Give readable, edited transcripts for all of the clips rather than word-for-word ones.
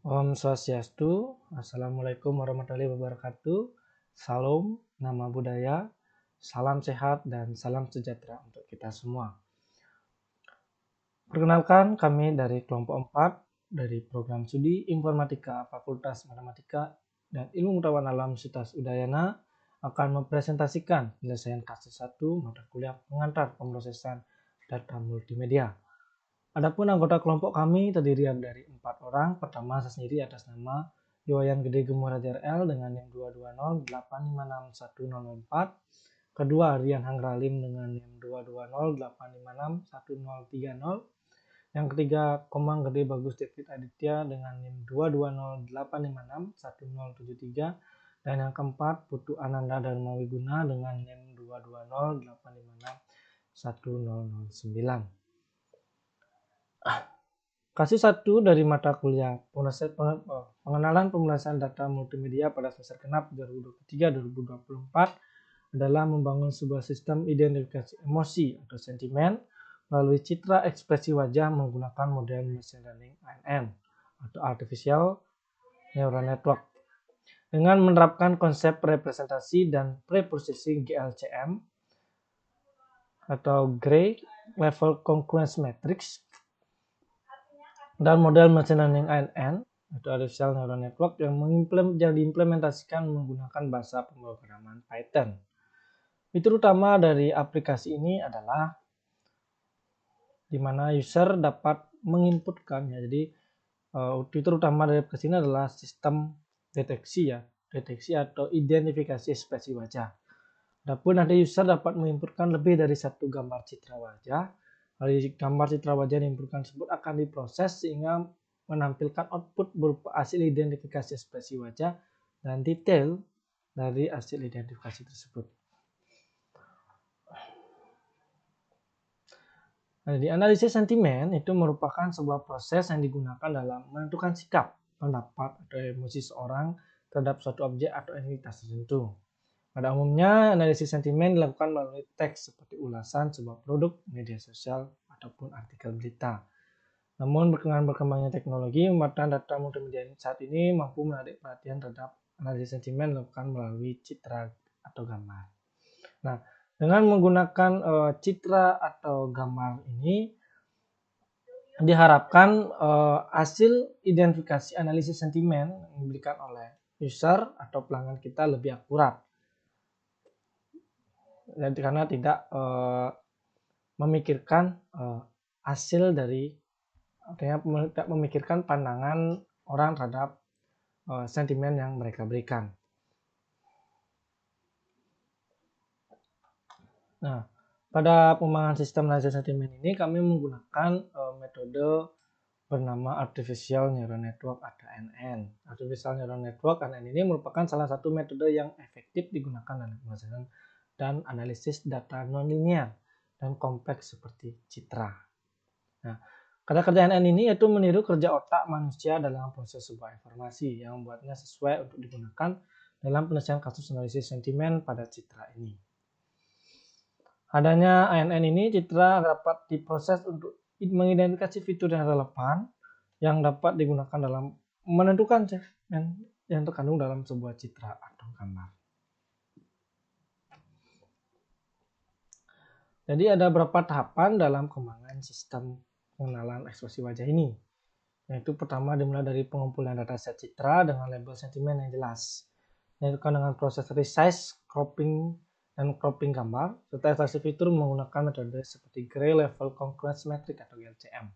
Om Swastiastu, Assalamualaikum warahmatullahi wabarakatuh. Salam, nama budaya, salam sehat, dan salam sejahtera untuk kita semua. Perkenalkan, kami dari kelompok 4 dari program studi Informatika Fakultas Matematika dan Ilmu Pengetahuan Alam Universitas Udayana akan mempresentasikan penyelesaian kasus 1 mata kuliah pengantar pemrosesan data multimedia. Adapun anggota kelompok kami terdiri dari 4 orang. Pertama, saya sendiri atas nama Yoyan Gede Gemuraja RL dengan NIM 220856104. Kedua, Rian Hangralim dengan NIM 220856130. Yang ketiga, Komang Gede Bagus David Aditya dengan NIM 220856173. Dan yang keempat, Putu Ananda Dharma Wiguna dengan NIM 220856109. Kasus 1 dari mata kuliah pengenalan pemrosesan data multimedia pada semester genap 2023-2024 adalah membangun sebuah sistem identifikasi emosi atau sentimen melalui citra ekspresi wajah menggunakan model machine learning ANN atau Artificial Neural Network dengan menerapkan konsep representasi dan preprocessing GLCM atau Gray Level Concurrence Matrix dan model machine learning ANN atau Artificial Neural Network yang diimplementasikan menggunakan bahasa pemrograman Python. Fitur utama dari aplikasi ini adalah di mana user dapat menginputkan ya. Jadi fitur utama dari aplikasi ini adalah sistem deteksi atau identifikasi ekspresi wajah. Adapun nanti user dapat menginputkan lebih dari satu gambar citra wajah. Dari gambar citra wajah yang diinputkan tersebut akan diproses sehingga menampilkan output berupa hasil identifikasi ekspresi wajah dan detail dari hasil identifikasi tersebut. Nah, di analisis sentimen itu merupakan sebuah proses yang digunakan dalam menentukan sikap, pendapat, atau emosi seorang terhadap suatu objek atau entitas tertentu. Pada umumnya, analisis sentimen dilakukan melalui teks seperti ulasan sebuah produk, media sosial, ataupun artikel berita. Namun, berkembangnya teknologi membuatkan data multimedia saat ini mampu menarik perhatian terhadap analisis sentimen dilakukan melalui citra atau gambar. Nah, dengan menggunakan citra atau gambar ini, diharapkan hasil identifikasi analisis sentimen yang diberikan oleh user atau pelanggan kita lebih akurat. Karena tidak memikirkan hasil dari tidak memikirkan pandangan orang terhadap sentimen yang mereka berikan. Nah, pada pengembangan sistem analisis sentimen ini kami menggunakan metode bernama Artificial Neural Network atau ANN. Artificial Neural Network ANN ini merupakan salah satu metode yang efektif digunakan dalam pemrosesan dan analisis data nonlinear dan kompleks seperti citra. Nah, kata kerja ANN ini yaitu meniru kerja otak manusia dalam proses sebuah informasi yang membuatnya sesuai untuk digunakan dalam penyelesaian kasus analisis sentimen pada citra ini. Adanya ANN ini, citra dapat diproses untuk mengidentifikasi fitur yang relevan yang dapat digunakan dalam menentukan segmen yang terkandung dalam sebuah citra atau gambar. Jadi ada beberapa tahapan dalam pengembangan sistem pengenalan ekspresi wajah ini. Yaitu pertama dimulai dari pengumpulan dataset citra dengan label sentimen yang jelas. Yaitu dengan proses resize, cropping, dan cropping gambar, serta ekstraksi fitur menggunakan metode seperti Gray Level Concurrence Matrix atau GLCM.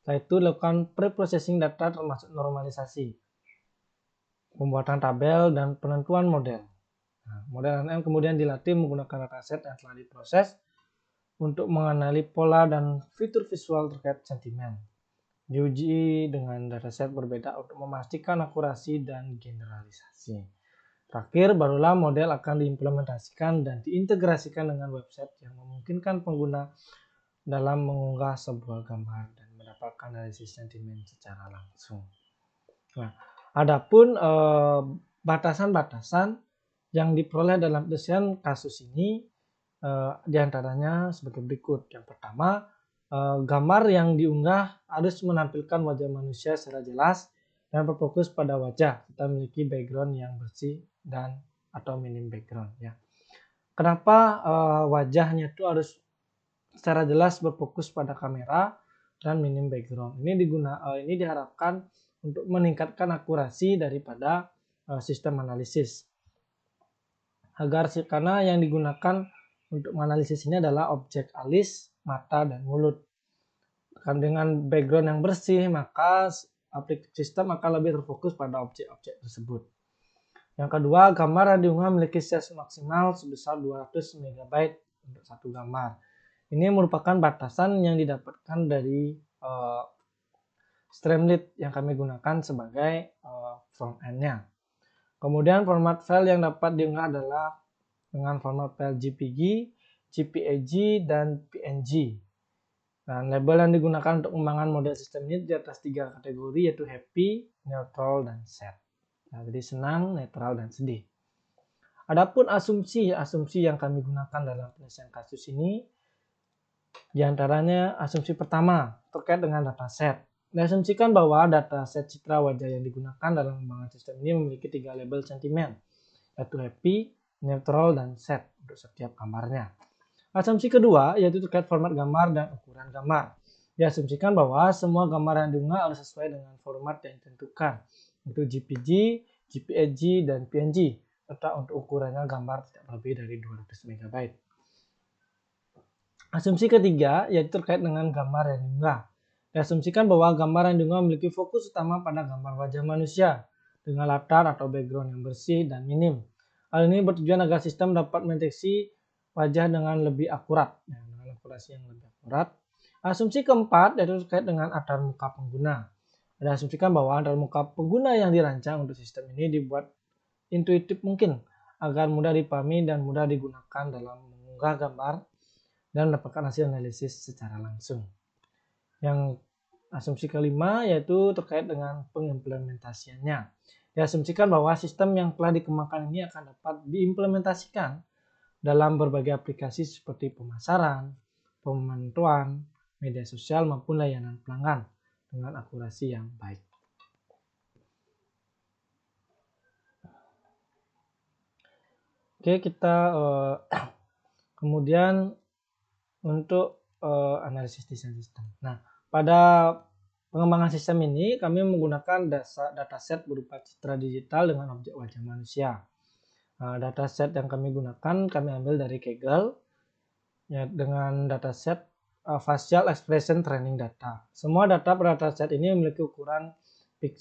Setelah itu dilakukan pre-processing data termasuk normalisasi, pembuatan tabel, dan penentuan model. Nah, model ANN kemudian dilatih menggunakan dataset yang telah diproses untuk mengenali pola dan fitur visual terkait sentimen. Diuji dengan dataset berbeda untuk memastikan akurasi dan generalisasi. Terakhir, barulah model akan diimplementasikan dan diintegrasikan dengan website yang memungkinkan pengguna dalam mengunggah sebuah gambar dan mendapatkan analisis sentimen secara langsung. Nah, adapun batasan-batasan yang diperoleh dalam penyelesaian kasus ini diantaranya sebagai berikut. Yang pertama, gambar yang diunggah harus menampilkan wajah manusia secara jelas yang berfokus pada wajah. Kita memiliki background yang bersih dan atau minim background ya. Kenapa wajahnya itu harus secara jelas berfokus pada kamera dan minim background? Ini diharapkan untuk meningkatkan akurasi daripada sistem analisis. Karena yang digunakan untuk menganalisis ini adalah objek alis, mata, dan mulut. Dengan background yang bersih, maka sistem akan lebih terfokus pada objek-objek tersebut. Yang kedua, gambar yang diunggah memiliki size maksimal sebesar 200 MB untuk satu gambar. Ini merupakan batasan yang didapatkan dari Streamlit yang kami gunakan sebagai front end-nya. Kemudian format file yang dapat diunggah adalah dengan format file JPG, JPEG, dan PNG. Dan label yang digunakan untuk pengembangan model sistem ini di atas 3 kategori, yaitu happy, neutral, dan sad. Nah, jadi senang, netral, dan sedih. Adapun asumsi yang kami gunakan dalam penyelesaian kasus ini, diantaranya asumsi pertama terkait dengan dataset. Diasumsikan bahwa dataset citra wajah yang digunakan dalam pengembangan sistem ini memiliki 3 label sentimen, yaitu happy, neutral, dan sad untuk setiap gambarnya. Asumsi kedua yaitu terkait format gambar dan ukuran gambar. Diasumsikan bahwa semua gambar yang diunggah harus sesuai dengan format yang ditentukan, yaitu JPG, JPEG, dan PNG, serta untuk ukurannya gambar tidak lebih dari 200 MB. Asumsi ketiga yaitu terkait dengan gambar yang diunggah. Diasumsikan bahwa gambar yang diunggah memiliki fokus utama pada gambar wajah manusia dengan latar atau background yang bersih dan minim. Hal ini bertujuan agar sistem dapat mendeteksi wajah dengan lebih akurat, dengan akurasi yang lebih akurat. Asumsi keempat yaitu terkait dengan atar muka pengguna. Diasumsikan bahwa atar muka pengguna yang dirancang untuk sistem ini dibuat intuitif mungkin agar mudah dipahami dan mudah digunakan dalam mengunggah gambar dan mendapatkan hasil analisis secara langsung. Yang asumsi kelima yaitu terkait dengan pengimplementasiannya. Diasumsikan bahwa sistem yang telah dikembangkan ini akan dapat diimplementasikan dalam berbagai aplikasi seperti pemasaran, pemantauan, media sosial maupun layanan pelanggan dengan akurasi yang baik. Oke, kita kemudian untuk analisis desain sistem. Nah, pada pengembangan sistem ini kami menggunakan dataset berupa citra digital dengan objek wajah manusia. Dataset yang kami gunakan kami ambil dari Kaggle ya, dengan dataset facial expression training data. Semua data pada dataset ini memiliki ukuran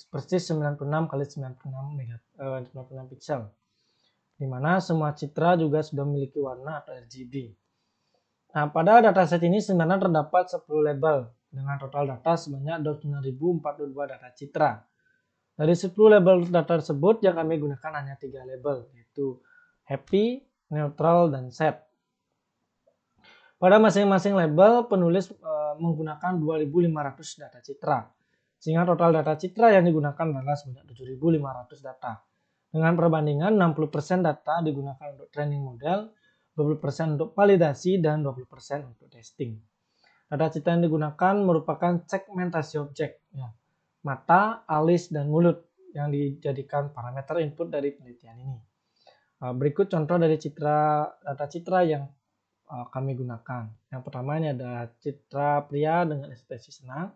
persis 96 x 96 pixel, di mana semua citra juga sudah memiliki warna atau RGB. Nah, pada dataset ini sebenarnya terdapat 10 label dengan total data sebanyak 29.042 data citra. Dari 10 label data tersebut yang kami gunakan hanya 3 label, yaitu happy, neutral, dan sad. Pada masing-masing label penulis menggunakan 2.500 data citra, sehingga total data citra yang digunakan adalah sebanyak 7.500 data. Dengan perbandingan 60% data digunakan untuk training model, 20% untuk validasi, dan 20% untuk testing. Data citra yang digunakan merupakan segmentasi objek, ya, mata, alis, dan mulut yang dijadikan parameter input dari penelitian ini. Berikut contoh dari data citra yang kami gunakan. Yang pertama ini ada citra pria dengan ekspresi senang.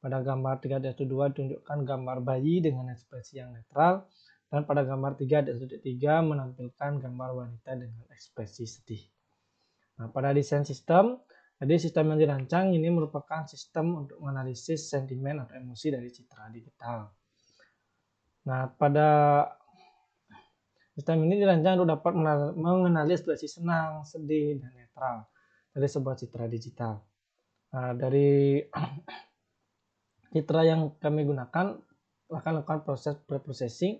Pada gambar 3.2 ditunjukkan gambar bayi dengan ekspresi yang netral. Dan pada gambar 3.3 menampilkan gambar wanita dengan ekspresi sedih. Nah, pada desain sistem, jadi sistem yang dirancang ini merupakan sistem untuk menganalisis sentimen atau emosi dari citra digital. Nah, pada sistem ini dirancang untuk dapat mengenali ekspresi senang, sedih, dan netral dari sebuah citra digital. Nah, dari citra yang kami gunakan akan lakukan proses preprocessing,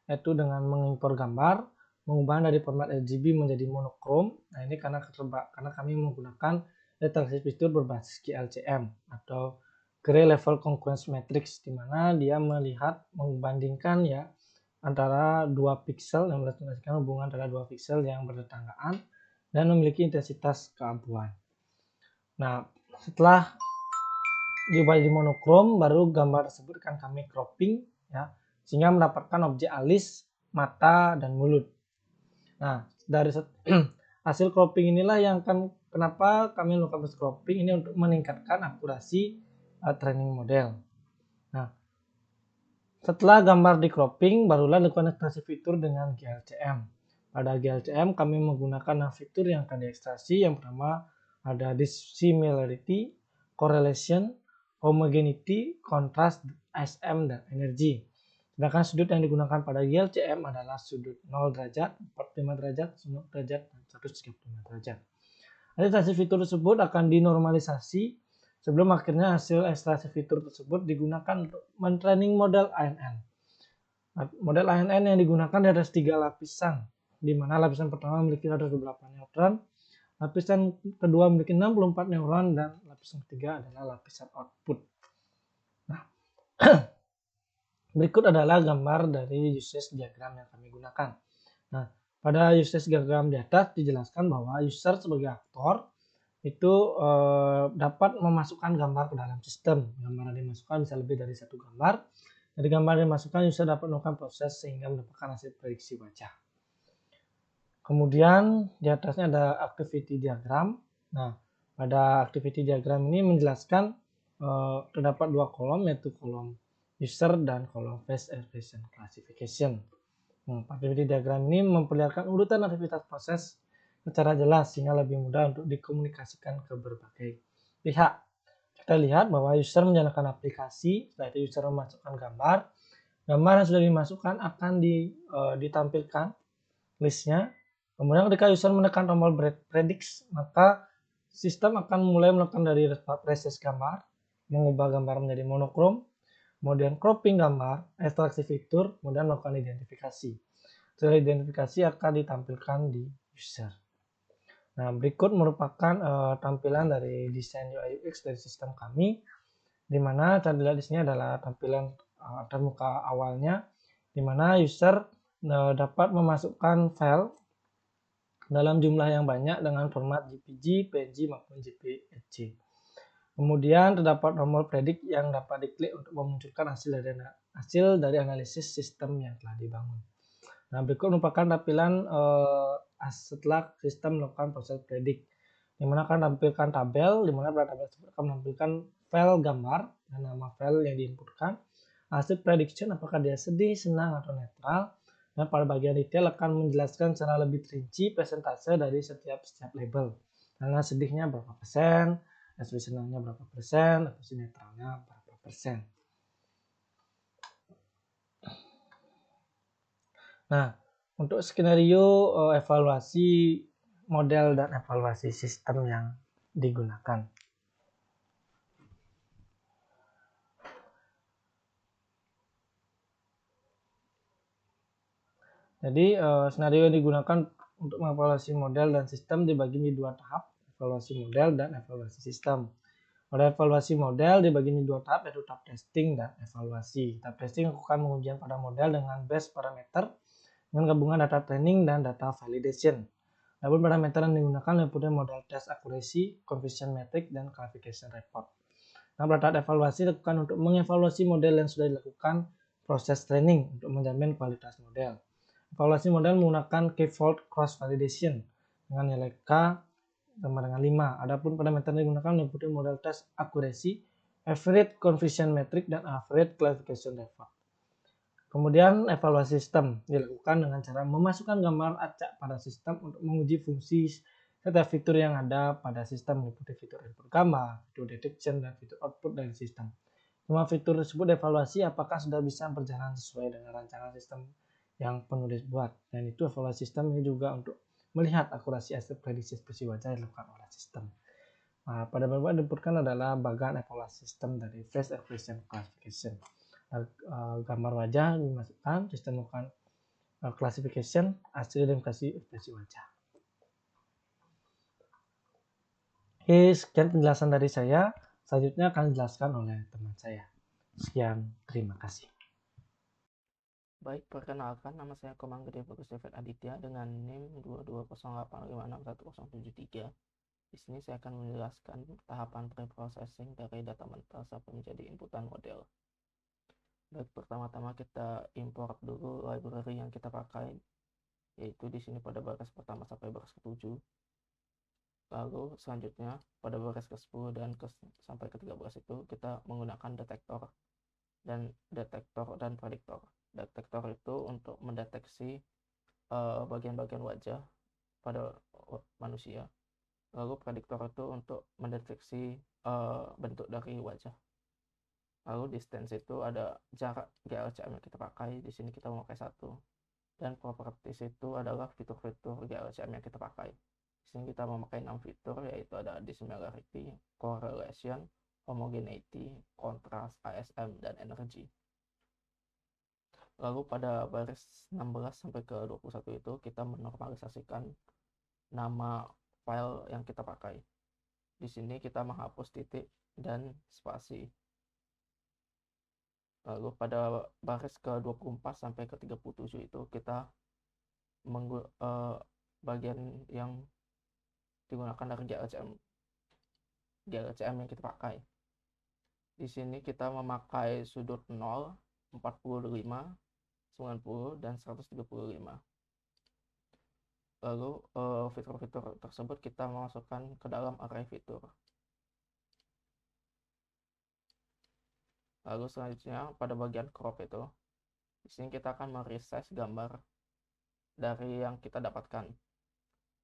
yaitu dengan mengimpor gambar, mengubah dari format RGB menjadi monokrom. Nah, ini karena kami menggunakan retractive fitur berbasis GLCM atau Gray Level Concurrence Matrix, di mana dia membandingkan ya antara dua piksel yang mendapatkan hubungan antara dua piksel yang bertetanggaan dan memiliki intensitas keabuan. Nah, setelah diubah jadi monokrom, baru gambar tersebut akan kami cropping ya, sehingga mendapatkan objek alis, mata, dan mulut. Nah, dari hasil cropping inilah yang kenapa kami melakukan proses cropping ini untuk meningkatkan akurasi training model. Nah, setelah gambar di cropping, barulah dilakukan ekstraksi fitur dengan GLCM. Pada GLCM kami menggunakan fitur yang akan diekstraksi. Yang pertama ada dissimilarity, correlation, homogeneity, contrast, SM, dan energy. Sedangkan sudut yang digunakan pada GLCM adalah sudut 0 derajat, 45 derajat, 90 derajat, dan 135 derajat. Ekstraksi fitur tersebut akan dinormalisasi sebelum akhirnya hasil ekstraksi fitur tersebut digunakan untuk mentraining model ANN. Model ANN yang digunakan di atas 3 lapisan, di mana lapisan pertama memiliki radar 28 neutron, lapisan kedua memiliki 64 neuron, dan lapisan ketiga adalah lapisan output. Nah, berikut adalah gambar dari usage diagram yang kami gunakan. Nah, pada usage diagram di atas dijelaskan bahwa user sebagai aktor itu dapat memasukkan gambar ke dalam sistem. Gambar yang dimasukkan bisa lebih dari satu gambar. Dari gambar yang dimasukkan, user dapat melakukan proses sehingga mendapatkan hasil prediksi wajah. Kemudian di atasnya ada activity diagram. Nah, pada activity diagram ini menjelaskan terdapat dua kolom, yaitu kolom user dan kolom face expression classification. Activity diagram ini memperlihatkan urutan aktivitas proses secara jelas sehingga lebih mudah untuk dikomunikasikan ke berbagai pihak. Kita lihat bahwa user menjalankan aplikasi, setelah itu user memasukkan gambar. Gambar yang sudah dimasukkan akan ditampilkan listnya. Kemudian ketika user menekan tombol predict, maka sistem akan mulai melakukan dari resize gambar, mengubah gambar menjadi monokrom, kemudian cropping gambar, ekstraksi fitur, kemudian melakukan identifikasi. Setelah identifikasi akan ditampilkan di user. Nah, berikut merupakan tampilan dari desain UI UX dari sistem kami, di mana kita lihat di sini adalah tampilan termuka awalnya, di mana user dapat memasukkan file dalam jumlah yang banyak dengan format JPG, PNG maupun JPEG. Kemudian terdapat tombol predict yang dapat diklik untuk memunculkan hasil dari analisis sistem yang telah dibangun. Nah, berikut merupakan tampilan setelah sistem melakukan proses predict, di mana akan tampilkan tabel, di mana pada tabel tersebut akan menampilkan file gambar dan nama file yang diinputkan, hasil prediction apakah dia sedih, senang, atau netral, dan pada bagian detail akan menjelaskan secara lebih rinci persentase dari setiap label, karena sedihnya berapa persen, ekspresi senangnya berapa persen, ekspresi netralnya berapa persen. Nah, untuk skenario evaluasi model dan evaluasi sistem yang digunakan. Jadi, skenario yang digunakan untuk mengevaluasi model dan sistem dibagi menjadi dua tahap, evaluasi model dan evaluasi sistem. Pada evaluasi model dibagi menjadi dua tahap, yaitu tahap testing dan evaluasi. Tahap testing melakukan pengujian pada model dengan base parameter dengan gabungan data training dan data validation. Adapun parameter yang digunakan meliputi model test accuracy, confusion metric, dan classification report. Nah, pada tahap evaluasi dilakukan untuk mengevaluasi model yang sudah dilakukan proses training untuk menjamin kualitas model. Evaluasi model menggunakan k-fold cross validation dengan nilai K sama dengan 5. Adapun parameter yang digunakan meliputi model test accuracy, average confusion metric, dan average classification report. Kemudian evaluasi sistem dilakukan dengan cara memasukkan gambar acak pada sistem untuk menguji fungsi serta fitur yang ada pada sistem meliputi fitur input gambar, fitur detection, dan fitur output dari sistem. Semua fitur tersebut dievaluasi apakah sudah bisa berjalan sesuai dengan rancangan sistem yang penulis buat. Dan itu evaluasi sistem ini juga untuk melihat akurasi hasil prediksi ekspresi wajah yang dilakukan oleh sistem. Nah, pada bagian yang diinputkan adalah bagian evaluasi sistem dari face expression classification. Gambar wajah dimasukkan, sistem melakukan classification, hasil identifikasi ekspresi wajah. Oke, sekian penjelasan dari saya. Selanjutnya akan dijelaskan oleh teman saya. Sekian, terima kasih. Baik, perkenalkan, nama saya Komang Gede Bagus David Aditya dengan NIM 2208561073. Di sini saya akan menjelaskan tahapan preprocessing dari data mentah sampai menjadi inputan model. Baik, pertama-tama kita import dulu library yang kita pakai, yaitu di sini pada baris pertama sampai baris ke-7. Lalu selanjutnya pada baris ke-10 dan sampai ke-13 itu kita menggunakan detektor dan prediktor. Detektor itu untuk mendeteksi bagian-bagian wajah pada manusia. Lalu prediktor itu untuk mendeteksi bentuk dari wajah. Lalu distance itu ada jarak GLCM yang kita pakai. Di sini kita memakai 1. Dan properties itu adalah fitur-fitur GLCM yang kita pakai. Di sini kita memakai 6 fitur, yaitu ada dissimilarity, correlation, homogeneity, contrast, ASM, dan energy. Lalu pada baris 16 sampai ke 21 itu kita menormalisasikan nama file yang kita pakai. Di sini kita menghapus titik dan spasi. Lalu pada baris ke 24 sampai ke 37 itu kita bagian yang digunakan dari GLCM yang kita pakai. Di sini kita memakai sudut 0, 45, 90, dan 135. Lalu fitur-fitur tersebut kita masukkan ke dalam array fitur. Lalu selanjutnya pada bagian crop itu, di sini kita akan meresize gambar dari yang kita dapatkan.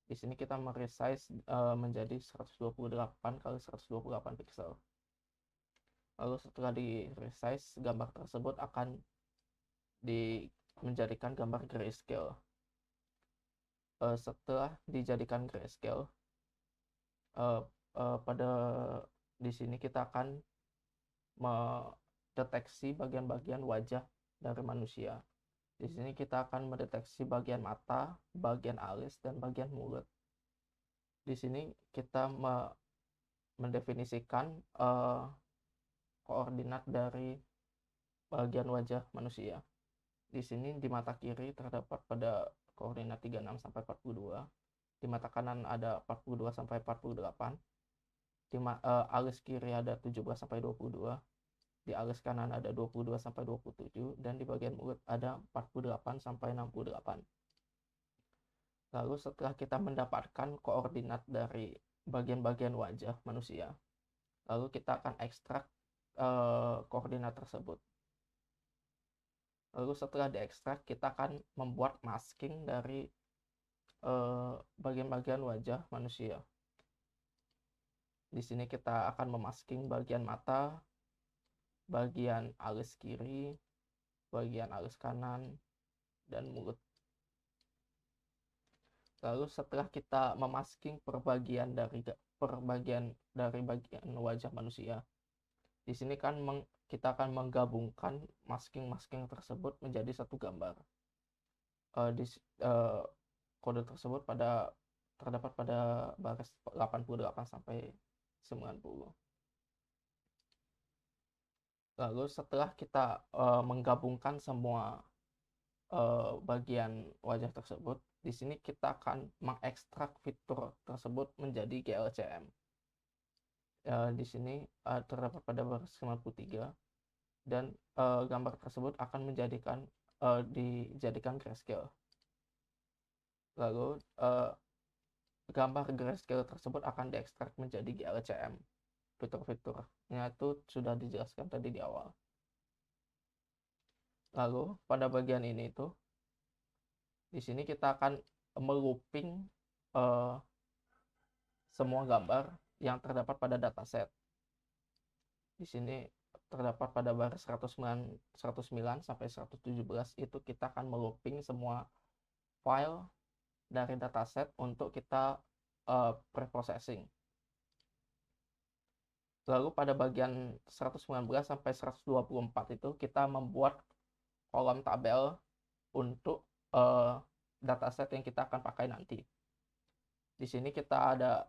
Di sini kita meresize menjadi 128 kali 128 pixel. Lalu setelah di resize, gambar tersebut akan menjadikan gambar grayscale. Setelah dijadikan grayscale, pada di sini kita akan mendeteksi bagian-bagian wajah dari manusia. Di sini kita akan mendeteksi bagian mata, bagian alis, dan bagian mulut. Di sini kita mendefinisikan koordinat dari bagian wajah manusia. Di sini di mata kiri terdapat pada koordinat 36 sampai 42. Di mata kanan ada 42 sampai 48. Di alis kiri ada 17 sampai 22. Di alis kanan ada 22 sampai 27 dan di bagian mulut ada 48 sampai 68. Lalu setelah kita mendapatkan koordinat dari bagian-bagian wajah manusia, lalu kita akan ekstrak koordinat tersebut. Lalu setelah diekstrak, kita akan membuat masking dari bagian-bagian wajah manusia. Di sini kita akan memasking bagian mata, bagian alis kiri, bagian alis kanan, dan mulut. Lalu setelah kita memasking per bagian dari bagian wajah manusia, di sini kan kita akan menggabungkan masking-masking tersebut menjadi satu gambar. Kode tersebut terdapat pada baris 88 sampai 90. Lalu setelah kita menggabungkan semua bagian wajah tersebut, di sini kita akan mengekstrak fitur tersebut menjadi GLCM. Di sini terdapat pada baris 93 dan gambar tersebut akan dijadikan grayscale. Lalu gambar grayscale tersebut akan diekstrak menjadi GLCM. Fitur-fiturnya itu sudah dijelaskan tadi di awal. Lalu pada bagian ini itu, di sini kita akan melooping semua gambar yang terdapat pada dataset. Di sini terdapat pada baris 109 sampai 117 itu kita akan melooping semua file dari dataset untuk kita preprocessing. Lalu pada bagian 119 sampai 124 itu kita membuat kolom tabel untuk dataset yang kita akan pakai nanti. Di sini kita ada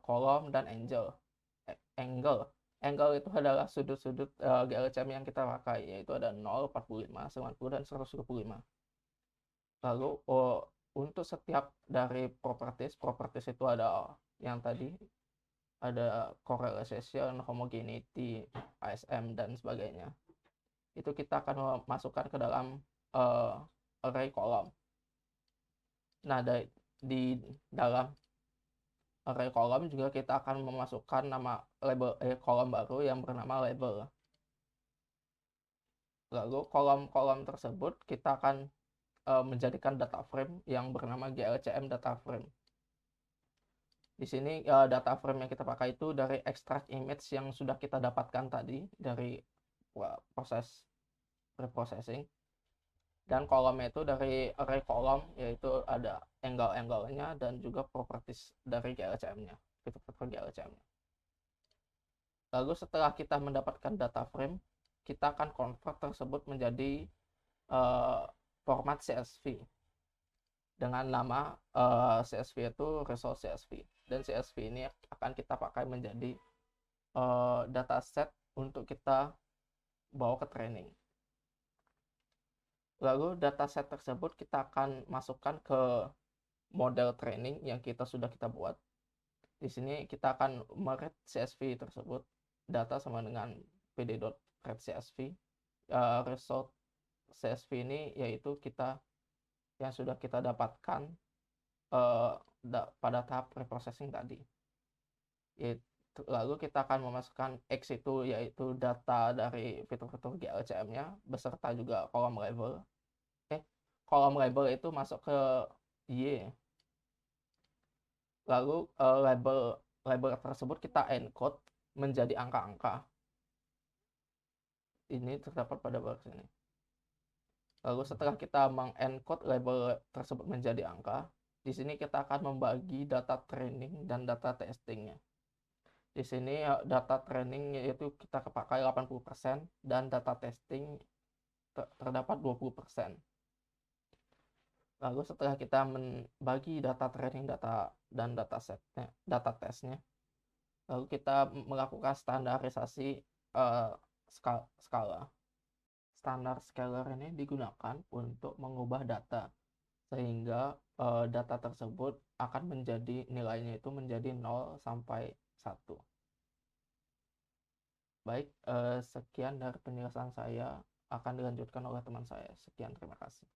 kolom dan angle. Angle itu adalah sudut-sudut GLCM yang kita pakai, yaitu ada 0, 45, 90, dan 125. Lalu untuk setiap dari properties itu ada yang tadi, ada correlation, homogeneity, ASM, dan sebagainya. itu kita akan masukkan ke dalam uh, array kolom. Nah, di dalam array kolom juga kita akan memasukkan nama label kolom baru yang bernama label. Lalu kolom-kolom tersebut kita akan menjadikan data frame yang bernama glcm data frame. Di sini data frame yang kita pakai itu dari extract image yang sudah kita dapatkan tadi dari proses preprocessing. Dan kolomnya itu dari array kolom, yaitu ada angle-angle-nya dan juga properties dari glcm-nya, fitur-fitur glcm-nya. Lalu setelah kita mendapatkan data frame, kita akan convert tersebut menjadi format CSV dengan nama CSV itu result CSV, dan CSV ini akan kita pakai menjadi dataset untuk kita bawa ke training. Lalu dataset tersebut kita akan masukkan ke model training yang sudah kita buat. Di sini kita akan meread CSV tersebut, data sama dengan pd.read CSV. Result CSV ini yaitu kita yang sudah kita dapatkan pada tahap preprocessing tadi. Lalu kita akan memasukkan X itu yaitu data dari fitur-fitur glcm-nya beserta juga kolom label. Kolom label itu masuk ke Y. Lalu label tersebut kita encode menjadi angka-angka. Ini terdapat pada box ini. Lalu setelah kita mengencode label tersebut menjadi angka, di sini kita akan membagi data training dan data testingnya. Di sini data training yaitu kita pakai 80% dan data testing terdapat 20%. Lalu setelah kita membagi data training dan data testnya, lalu kita melakukan standarisasi skala. Standar scalar ini digunakan untuk mengubah data sehingga data tersebut akan menjadi nilainya itu menjadi 0 sampai 1. Baik, sekian dari penjelasan saya, akan dilanjutkan oleh teman saya. Sekian, terima kasih.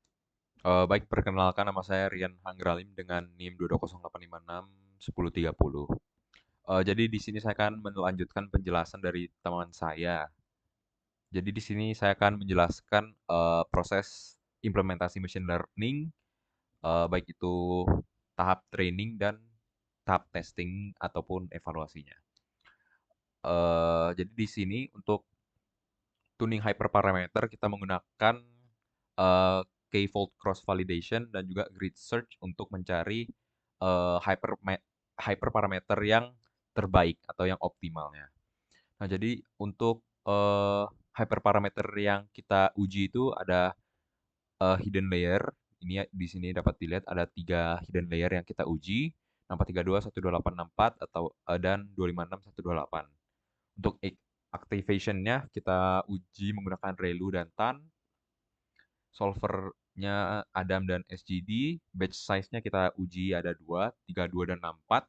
Baik, perkenalkan nama saya Rian Hanggralim dengan NIM 22008561030. Jadi di sini saya akan melanjutkan penjelasan dari teman saya. Jadi di sini saya akan menjelaskan proses implementasi machine learning, baik itu tahap training dan tahap testing ataupun evaluasinya. Jadi di sini untuk tuning hyperparameter kita menggunakan k-fold cross validation dan juga grid search untuk mencari hyperparameter yang terbaik atau yang optimalnya. Nah, jadi untuk hyperparameter yang kita uji itu ada hidden layer. Ini di sini dapat dilihat ada 3 hidden layer yang kita uji, 432, 12864 atau dan 256, 128. Untuk activation-nya kita uji menggunakan ReLU dan TAN. Solvernya Adam dan SGD. Batch size-nya kita uji ada 2, 32 dan 64.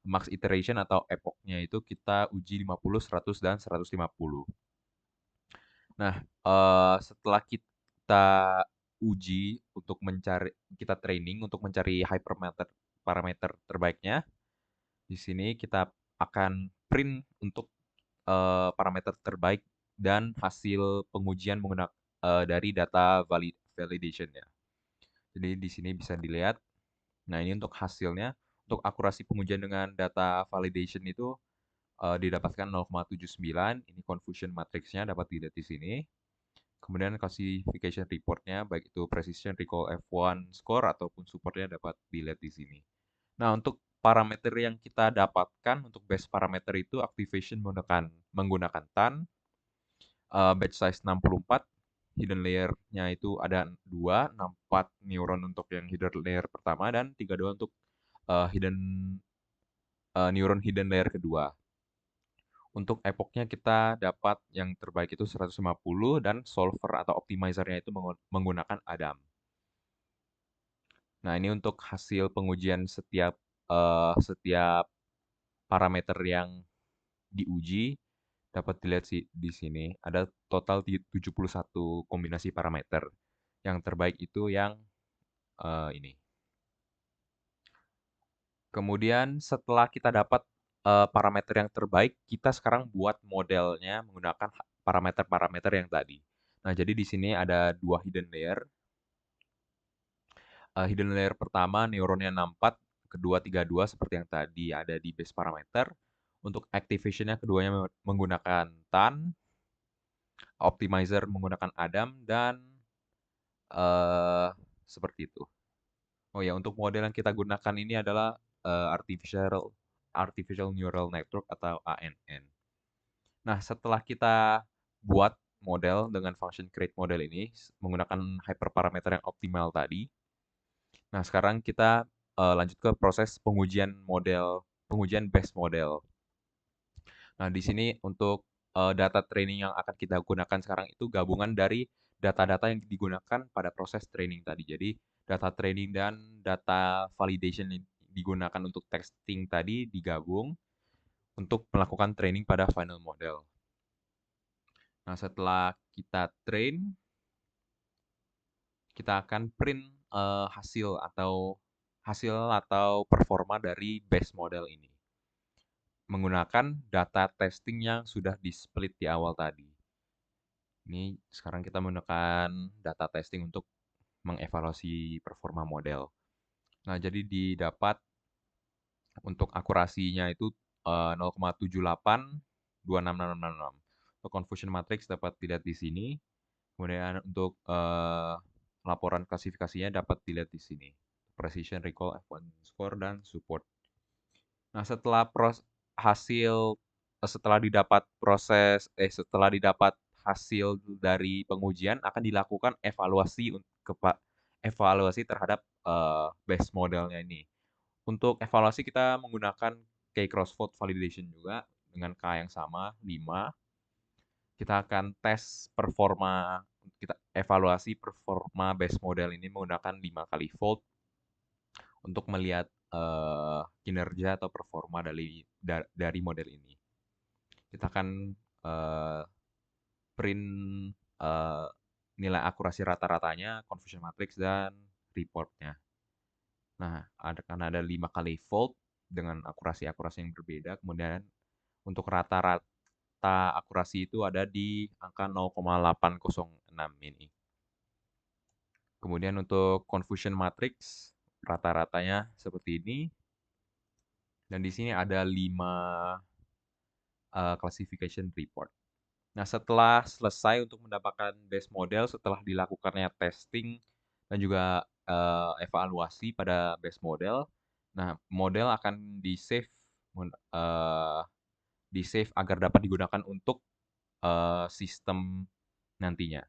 Max iteration atau epoch-nya itu kita uji 50, 100 dan 150. Nah, setelah kita uji untuk mencari, kita training untuk mencari hyperparameter terbaiknya, di sini kita akan print untuk parameter terbaik dan hasil pengujian menggunakan dari data validation ya. Jadi di sini bisa dilihat. Nah, ini untuk hasilnya. Untuk akurasi pengujian dengan data validation itu didapatkan 0,79. Ini confusion matrixnya dapat dilihat di sini. Kemudian classification reportnya, baik itu precision, recall, F1 score ataupun supportnya dapat dilihat di sini. Nah, untuk parameter yang kita dapatkan untuk base parameter itu activation menggunakan TAN, batch size 64, hidden layer-nya itu ada 2, 64 neuron untuk yang hidden layer pertama dan 32 untuk neuron hidden layer kedua. Untuk epoch-nya kita dapat yang terbaik itu 150 dan solver atau optimizer-nya itu menggunakan Adam. Nah, ini untuk hasil pengujian setiap parameter yang diuji. Dapat dilihat di sini ada total 71 kombinasi parameter. Yang terbaik itu yang ini. Kemudian setelah kita dapat parameter yang terbaik, kita sekarang buat modelnya menggunakan parameter-parameter yang tadi. Nah, jadi di sini ada 2 hidden layer. Hidden layer pertama neuronnya 64, kedua 32 seperti yang tadi ada di base parameter. Untuk activation-nya keduanya menggunakan TAN, optimizer menggunakan ADAM, dan seperti itu. Oh ya, untuk model yang kita gunakan ini adalah artificial neural network atau ANN. Nah, setelah kita buat model dengan function create model ini menggunakan hyperparameter yang optimal tadi. Nah, sekarang kita lanjut ke proses pengujian base model. Nah, di sini untuk data training yang akan kita gunakan sekarang itu gabungan dari data-data yang digunakan pada proses training tadi. Jadi, data training dan data validation yang digunakan untuk testing tadi digabung untuk melakukan training pada final model. Nah, setelah kita train, kita akan print hasil atau performa dari base model ini menggunakan data testing yang sudah di-split di awal tadi. Ini sekarang kita menggunakan data testing untuk mengevaluasi performa model. Nah, jadi didapat untuk akurasinya itu 0,78266666. Untuk confusion matrix dapat dilihat di sini. Kemudian untuk laporan klasifikasinya dapat dilihat di sini. Precision, recall, F1 score, dan support. Nah, setelah didapat hasil dari pengujian akan dilakukan evaluasi terhadap base modelnya ini. Untuk evaluasi kita menggunakan K-crossroad validation juga dengan K yang sama 5. Kita akan kita evaluasi performa base model ini menggunakan 5 kali fold untuk melihat kinerja atau performa dari model ini. Kita akan print nilai akurasi rata-ratanya, confusion matrix, dan reportnya. Nah, akan ada 5 kali fold dengan akurasi-akurasi yang berbeda. Kemudian untuk rata-rata akurasi itu ada di angka 0,806 ini. Kemudian untuk confusion matrix rata-ratanya seperti ini. Dan di sini ada 5 classification report. Nah, setelah selesai untuk mendapatkan base model, setelah dilakukannya testing dan juga evaluasi pada base model, nah model akan di-save agar dapat digunakan untuk sistem nantinya.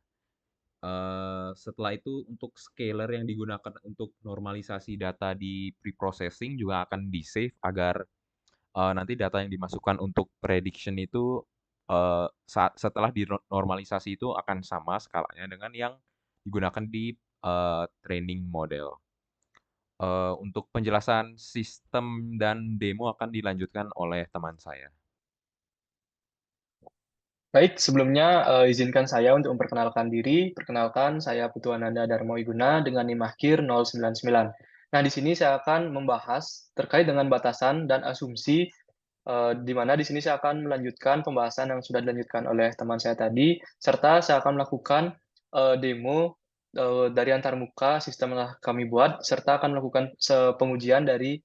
Setelah itu untuk scaler yang digunakan untuk normalisasi data di pre-processing juga akan di-save agar nanti data yang dimasukkan untuk prediction itu setelah dinormalisasi itu akan sama skalanya dengan yang digunakan di training model. Untuk penjelasan sistem dan demo akan dilanjutkan oleh teman saya. Baik, sebelumnya izinkan saya untuk memperkenalkan diri. Perkenalkan, saya Putuananda Darmo Iguna dengan NIM akhir 099. Nah, di sini saya akan membahas terkait dengan batasan dan asumsi, di mana di sini saya akan melanjutkan pembahasan yang sudah dilanjutkan oleh teman saya tadi, serta saya akan melakukan demo dari antarmuka sistem yang telah kami buat, serta akan melakukan pengujian dari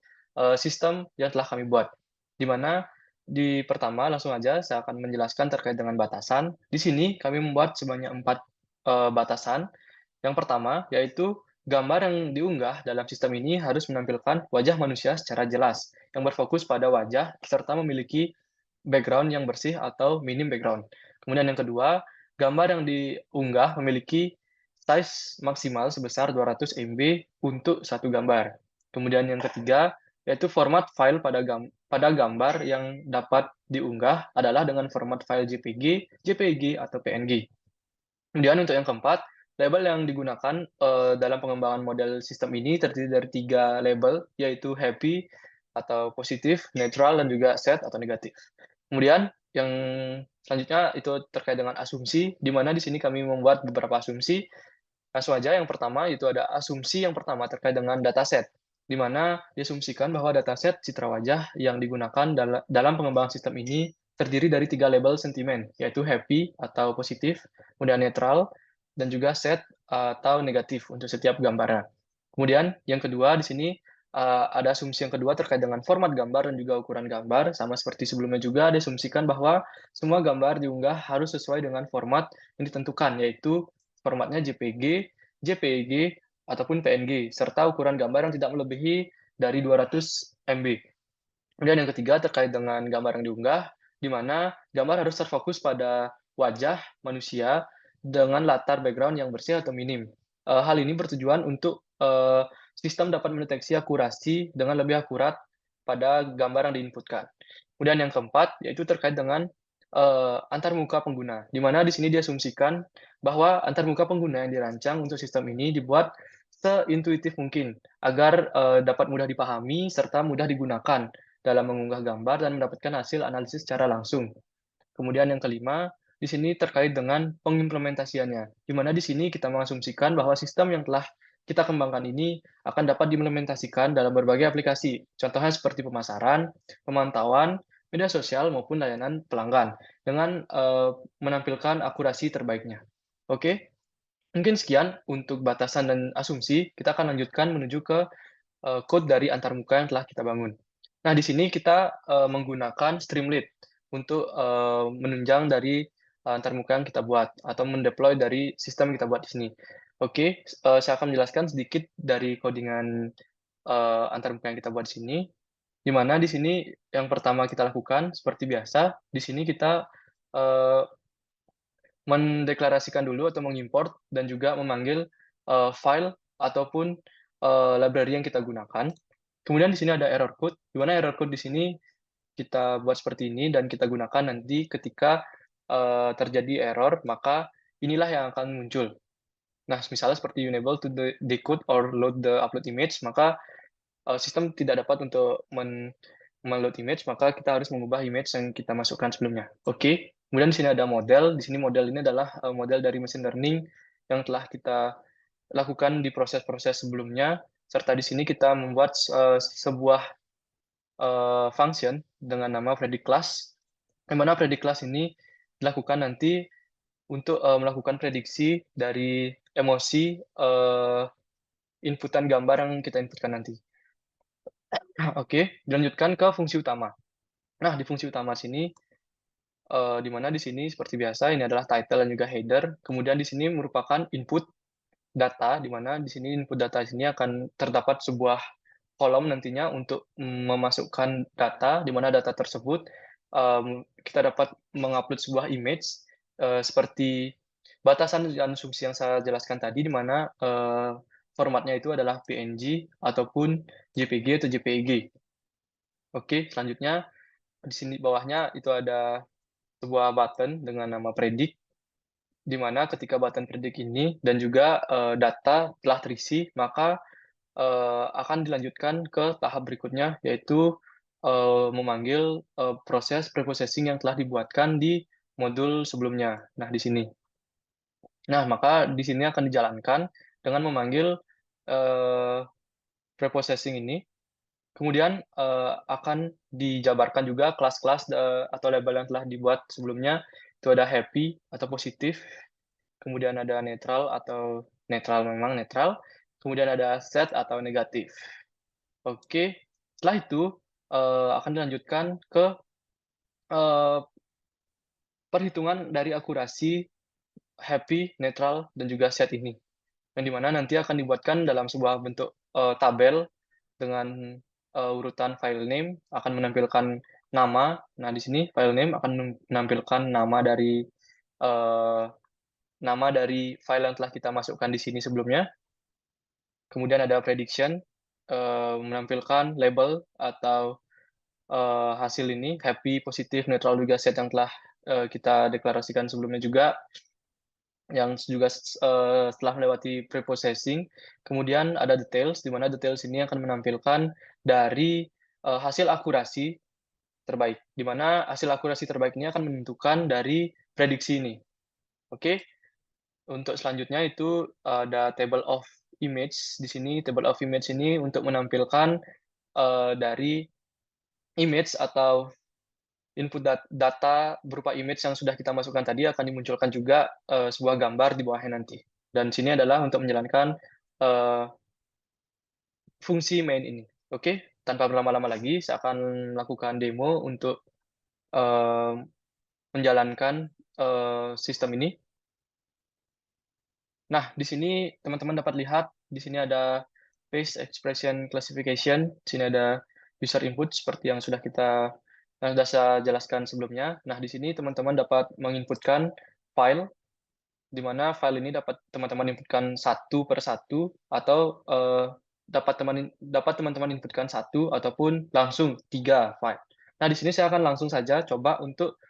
sistem yang telah kami buat. Di mana di pertama, langsung aja saya akan menjelaskan terkait dengan batasan. Di sini kami membuat sebanyak 4 batasan. Yang pertama, yaitu gambar yang diunggah dalam sistem ini harus menampilkan wajah manusia secara jelas, yang berfokus pada wajah, serta memiliki background yang bersih atau minim background. Kemudian yang kedua, gambar yang diunggah memiliki size maksimal sebesar 200 MB untuk satu gambar. Kemudian yang ketiga, yaitu format file pada gambar yang dapat diunggah adalah dengan format file JPG, JPG, atau PNG. Kemudian untuk yang keempat, label yang digunakan dalam pengembangan model sistem ini terdiri dari 3 label, yaitu happy atau positif, neutral, dan juga sad atau negatif. Kemudian yang selanjutnya itu terkait dengan asumsi, di mana di sini kami membuat beberapa asumsi. Langsung aja yang pertama itu ada asumsi yang pertama terkait dengan dataset, di mana diasumsikan bahwa dataset citra wajah yang digunakan dalam pengembangan sistem ini terdiri dari 3 label sentimen, yaitu happy atau positif, kemudian netral, dan juga sad atau negatif untuk setiap gambaran. Kemudian yang kedua di sini ada asumsi yang kedua terkait dengan format gambar dan juga ukuran gambar. Sama seperti sebelumnya juga diasumsikan bahwa semua gambar diunggah harus sesuai dengan format yang ditentukan, yaitu formatnya JPG, JPEG, ataupun PNG, serta ukuran gambar yang tidak melebihi dari 200 MB. Kemudian yang ketiga terkait dengan gambar yang diunggah, di mana gambar harus terfokus pada wajah manusia dengan latar background yang bersih atau minim. Hal ini bertujuan untuk sistem dapat mendeteksi akurasi dengan lebih akurat pada gambar yang diinputkan. Kemudian yang keempat, yaitu terkait dengan antarmuka pengguna, di mana di sini diasumsikan bahwa antarmuka pengguna yang dirancang untuk sistem ini dibuat seintuitif mungkin agar dapat mudah dipahami serta mudah digunakan dalam mengunggah gambar dan mendapatkan hasil analisis secara langsung. Kemudian yang kelima, di sini terkait dengan pengimplementasiannya, di mana di sini kita mengasumsikan bahwa sistem yang telah kita kembangkan ini akan dapat diimplementasikan dalam berbagai aplikasi, contohnya seperti pemasaran, pemantauan, media sosial, maupun layanan pelanggan, dengan menampilkan akurasi terbaiknya. Oke, mungkin sekian untuk batasan dan asumsi. Kita akan lanjutkan menuju ke code dari antarmuka yang telah kita bangun. Nah, di sini kita menggunakan Streamlit untuk menunjang dari antarmuka yang kita buat atau mendeploy dari sistem yang kita buat di sini. Oke, saya akan menjelaskan sedikit dari codingan antarmuka yang kita buat di sini. Di mana di sini yang pertama kita lakukan seperti biasa, di sini kita mendeklarasikan dulu atau mengimport dan juga memanggil file ataupun library yang kita gunakan. Kemudian di sini ada error code, di mana error code di sini kita buat seperti ini dan kita gunakan nanti ketika terjadi error, maka inilah yang akan muncul. Nah, misalnya seperti unable to decode or load the upload image, maka sistem tidak dapat untuk meload image, maka kita harus mengubah image yang kita masukkan sebelumnya. Oke. Kemudian di sini ada model. Di sini model ini adalah model dari machine learning yang telah kita lakukan di proses-proses sebelumnya, serta di sini kita membuat sebuah function dengan nama predict class, yang mana predict class ini dilakukan nanti untuk melakukan prediksi dari emosi inputan gambar yang kita inputkan nanti. Oke, dilanjutkan ke fungsi utama. Nah, di fungsi utama sini, di mana di sini seperti biasa ini adalah title dan juga header. Kemudian di sini merupakan input data, di mana di sini input data sini akan terdapat sebuah kolom nantinya untuk memasukkan data, di mana data tersebut kita dapat mengupload sebuah image seperti batasan dan asumsi yang saya jelaskan tadi, di mana formatnya itu adalah PNG ataupun JPG atau JPEG. Oke, selanjutnya di sini bawahnya itu ada sebuah button dengan nama predict, di mana ketika button predict ini dan juga data telah terisi, maka akan dilanjutkan ke tahap berikutnya, yaitu memanggil proses preprocessing yang telah dibuatkan di modul sebelumnya. Nah, di sini. Nah, maka di sini akan dijalankan dengan memanggil preprocessing ini. Kemudian akan dijabarkan juga kelas-kelas atau label yang telah dibuat sebelumnya. Itu ada happy atau positif, kemudian ada netral atau netral memang netral, kemudian ada sad atau negatif. Oke, setelah itu akan dilanjutkan ke perhitungan dari akurasi happy, netral, dan juga sad ini. Yang dimana nanti akan dibuatkan dalam sebuah bentuk tabel dengan urutan file name, akan menampilkan nama. Nah, di sini file name akan menampilkan nama dari file yang telah kita masukkan di sini sebelumnya. Kemudian ada prediction, menampilkan label atau hasil ini, happy, positif, netral, juga sad yang telah kita deklarasikan sebelumnya juga, yang juga setelah melewati preprocessing. Kemudian ada details, di mana details ini akan menampilkan dari hasil akurasi terbaik, di mana hasil akurasi terbaik ini akan menentukan dari prediksi ini. Oke, untuk selanjutnya itu ada table of image. Di sini table of image ini untuk menampilkan dari image atau input data berupa image yang sudah kita masukkan tadi akan dimunculkan juga sebuah gambar di bawahnya nanti. Dan sini adalah untuk menjalankan fungsi main ini. Oke, tanpa berlama-lama lagi, saya akan melakukan demo untuk menjalankan sistem ini. Nah, di sini teman-teman dapat lihat, di sini ada face expression classification, di sini ada user input seperti yang sudah saya jelaskan sebelumnya. Nah, di sini teman-teman dapat menginputkan file, di mana file ini dapat teman-teman inputkan satu per satu, atau dapat teman-teman inputkan satu ataupun langsung 3 file. Nah, di sini saya akan langsung saja coba untuk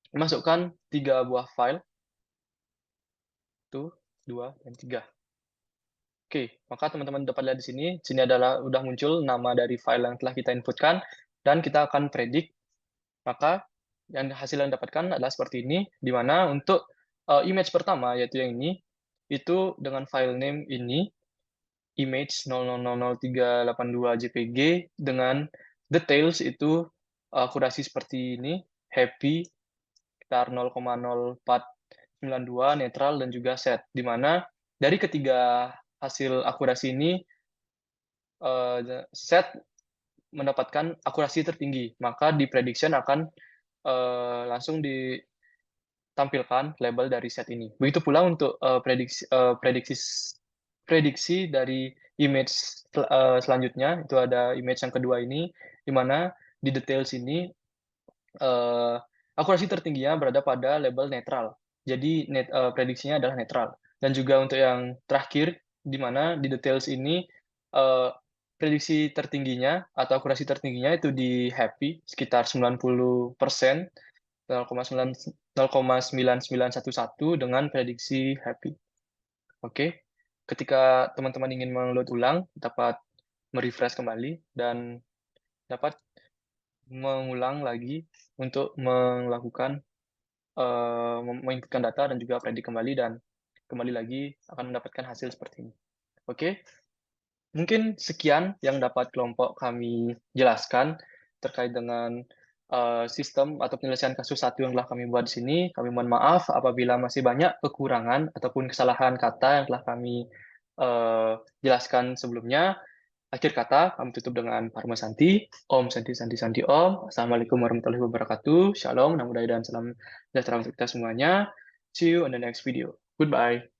masukkan 3 buah file. 1, 2, dan 3. Oke, maka teman-teman dapat lihat di sini adalah udah muncul nama dari file yang telah kita inputkan, dan kita akan predik. Maka hasil yang didapatkan adalah seperti ini, di mana untuk image pertama, yaitu yang ini, itu dengan file name ini, image 000382 JPG, dengan details itu akurasi seperti ini, happy, sekitar 0,0492, netral, dan juga set, di mana dari ketiga hasil akurasi ini, set mendapatkan akurasi tertinggi, maka di prediction akan langsung ditampilkan label dari set ini. Begitu pula untuk prediksi dari image selanjutnya, itu ada image yang kedua ini, di mana di details ini akurasi tertingginya berada pada label netral. Jadi prediksinya adalah netral. Dan juga untuk yang terakhir, di mana di details ini prediksi tertingginya atau akurasi tertingginya itu di happy sekitar 90%, 0,9911 dengan prediksi happy. Oke, ketika teman-teman ingin menload ulang, dapat merefresh kembali dan dapat mengulang lagi untuk melakukan menginputkan data dan juga predik kembali, dan kembali lagi akan mendapatkan hasil seperti ini. Oke, mungkin sekian yang dapat kelompok kami jelaskan terkait dengan sistem atau penyelesaian kasus 1 yang telah kami buat di sini. Kami mohon maaf apabila masih banyak kekurangan ataupun kesalahan kata yang telah kami jelaskan sebelumnya. Akhir kata, kami tutup dengan Parma Santi. Om Santi Santi Santi Om. Assalamualaikum warahmatullahi wabarakatuh. Shalom, namo buddhaya dan salam sejahtera untuk kita semuanya. See you on the next video. Goodbye.